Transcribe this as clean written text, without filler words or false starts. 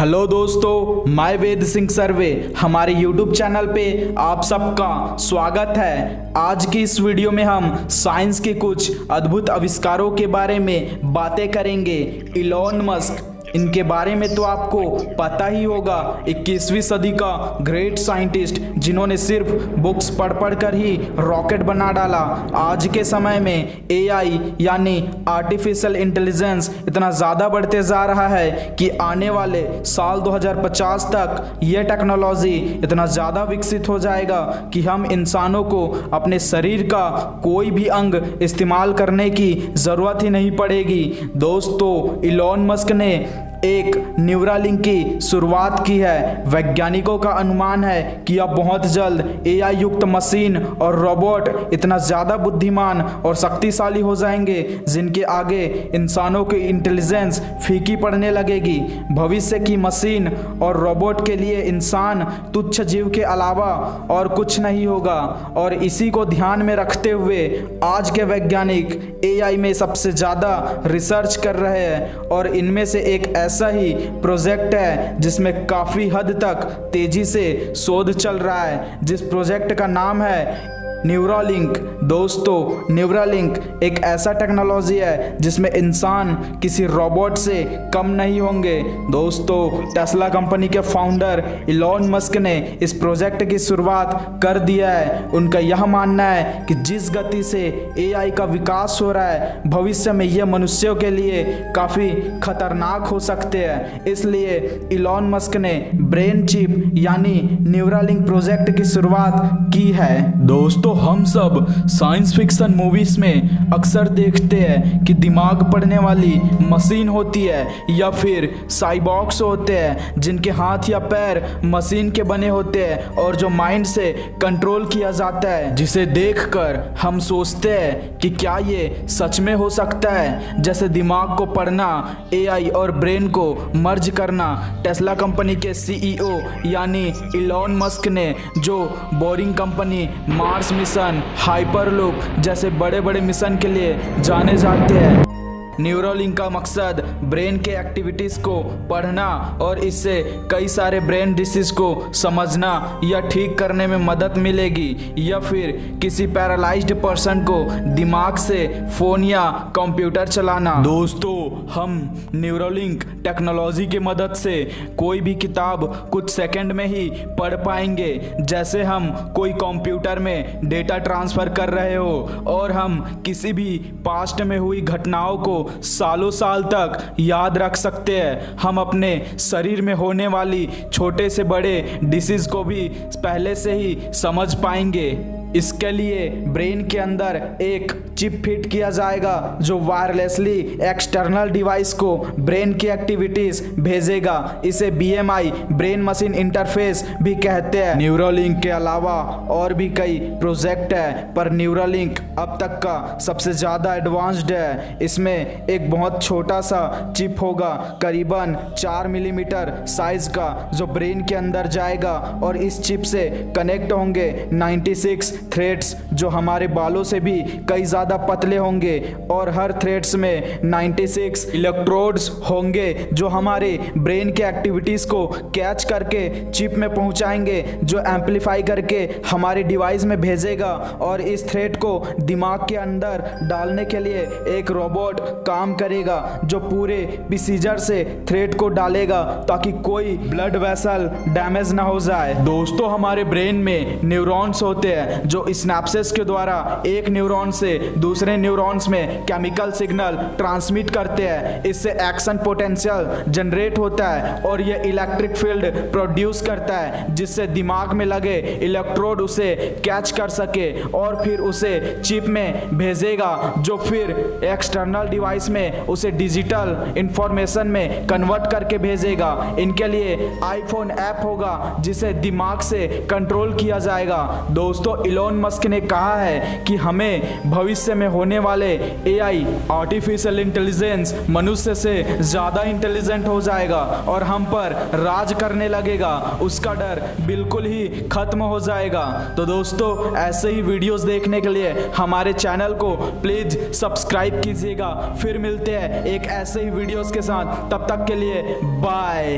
Hello दोस्तों, मैं वेद सिंह सर्वे हमारे यूट्यूब चैनल पे आप सबका स्वागत है। आज की इस वीडियो में हम साइंस के कुछ अद्भुत आविष्कारों के बारे में बातें करेंगे। इलॉन मस्क, इनके बारे में तो आपको पता ही होगा। 21वीं सदी का ग्रेट साइंटिस्ट जिन्होंने सिर्फ बुक्स पढ़ पढ़ कर ही रॉकेट बना डाला। आज के समय में एआई यानी आर्टिफिशियल इंटेलिजेंस इतना ज़्यादा बढ़ते जा रहा है कि आने वाले साल 2050 तक ये टेक्नोलॉजी इतना ज़्यादा विकसित हो जाएगा कि हम इंसानों को अपने शरीर का कोई भी अंग इस्तेमाल करने की ज़रूरत ही नहीं पड़ेगी। दोस्तों, इलॉन मस्क ने एक न्यूरालिंक की शुरुआत की है। वैज्ञानिकों का अनुमान है कि अब बहुत जल्द एआई युक्त मशीन और रोबोट इतना ज़्यादा बुद्धिमान और शक्तिशाली हो जाएंगे जिनके आगे इंसानों की इंटेलिजेंस फीकी पड़ने लगेगी। भविष्य की मशीन और रोबोट के लिए इंसान तुच्छ जीव के अलावा और कुछ नहीं होगा। और इसी को ध्यान में रखते हुए आज के वैज्ञानिक एआई में सबसे ज़्यादा रिसर्च कर रहे हैं और इनमें से एक ऐसा ही प्रोजेक्ट है जिसमें काफ़ी हद तक तेजी से शोध चल रहा है, जिस प्रोजेक्ट का नाम है न्यूरालिंक। दोस्तों, न्यूरालिंक एक ऐसा टेक्नोलॉजी है जिसमें इंसान किसी रोबोट से कम नहीं होंगे। दोस्तों, टेस्ला कंपनी के फाउंडर इलॉन मस्क ने इस प्रोजेक्ट की शुरुआत कर दिया है। उनका यह मानना है कि जिस गति से एआई का विकास हो रहा है, भविष्य में यह मनुष्यों के लिए काफ़ी खतरनाक हो सकते हैं। इसलिए इलॉन मस्क ने ब्रेन चिप यानी न्यूरालिंक प्रोजेक्ट की शुरुआत की है। दोस्तों, हम सब साइंस फिक्शन मूवीज में अक्सर देखते हैं कि दिमाग पढ़ने वाली मशीन होती है या फिर साइबॉक्स होते हैं जिनके हाथ या पैर मशीन के बने होते हैं और जो माइंड से कंट्रोल किया जाता है, जिसे देखकर हम सोचते हैं कि क्या ये सच में हो सकता है। जैसे दिमाग को पढ़ना, एआई और ब्रेन को मर्ज करना। टेस्ला कंपनी के सीईओ यानी इलॉन मस्क ने जो boring company Mars mission, hyperloop जैसे बड़े बड़े मिशन के लिए जाने जाते हैं। न्यूरालिंक का मकसद ब्रेन के एक्टिविटीज़ को पढ़ना और इससे कई सारे ब्रेन डिसीज को समझना या ठीक करने में मदद मिलेगी, या फिर किसी पैरालाइज्ड पर्सन को दिमाग से फ़ोन या कंप्यूटर चलाना। दोस्तों, हम न्यूरालिंक टेक्नोलॉजी की मदद से कोई भी किताब कुछ सेकंड में ही पढ़ पाएंगे, जैसे हम कोई कंप्यूटर में डेटा ट्रांसफ़र कर रहे हो, और हम किसी भी पास्ट में हुई घटनाओं को सालों साल तक याद रख सकते हैं। हम अपने शरीर में होने वाली छोटे से बड़े डिसीज को भी पहले से ही समझ पाएंगे। इसके लिए ब्रेन के अंदर एक चिप फिट किया जाएगा जो वायरलेसली एक्सटर्नल डिवाइस को ब्रेन की एक्टिविटीज भेजेगा। इसे बीएमआई ब्रेन मशीन इंटरफेस भी कहते हैं। न्यूरालिंक के अलावा और भी कई प्रोजेक्ट है, पर न्यूरालिंक अब तक का सबसे ज़्यादा एडवांस्ड है। इसमें एक बहुत छोटा सा चिप होगा, करीबन 4 मिलीमीटर साइज का, जो ब्रेन के अंदर जाएगा और इस चिप से कनेक्ट होंगे 96 थ्रेड्स जो हमारे बालों से भी कई ज़्यादा पतले होंगे, और हर थ्रेड्स में 96 इलेक्ट्रोड्स होंगे जो हमारे ब्रेन के एक्टिविटीज़ को कैच करके चिप में पहुंचाएंगे, जो एम्पलीफाई करके हमारे डिवाइस में भेजेगा। और इस थ्रेड को दिमाग के अंदर डालने के लिए एक रोबोट काम करेगा जो पूरे प्रोसीजर से थ्रेड को डालेगा ताकि कोई ब्लड वेसल डैमेज ना हो जाए। दोस्तों, हमारे ब्रेन में न्यूरॉन्स होते हैं जो स्नैप्सेस के द्वारा एक न्यूरॉन से दूसरे न्यूरॉन्स में केमिकल सिग्नल ट्रांसमिट करते हैं। इससे एक्शन पोटेंशियल जनरेट होता है और यह इलेक्ट्रिक फील्ड प्रोड्यूस करता है, जिससे दिमाग में लगे इलेक्ट्रोड उसे कैच कर सके और फिर उसे चिप में भेजेगा, जो फिर एक्सटर्नल डिवाइस में उसे डिजिटल इंफॉर्मेशन में कन्वर्ट करके भेजेगा। इनके लिए आईफोन ऐप होगा जिसे दिमाग से कंट्रोल किया जाएगा। दोस्तों, इलॉन मस्क ने कहा है कि हमें भविष्य में होने वाले एआई आर्टिफिशियल इंटेलिजेंस मनुष्य से ज़्यादा इंटेलिजेंट हो जाएगा और हम पर राज करने लगेगा। उसका डर बिल्कुल ही खत्म हो जाएगा। तो दोस्तों, ऐसे ही वीडियोस देखने के लिए हमारे चैनल को प्लीज़ सब्सक्राइब कीजिएगा। फिर मिलते हैं एक ऐसे ही वीडियोस के साथ, तब तक के लिए बाय।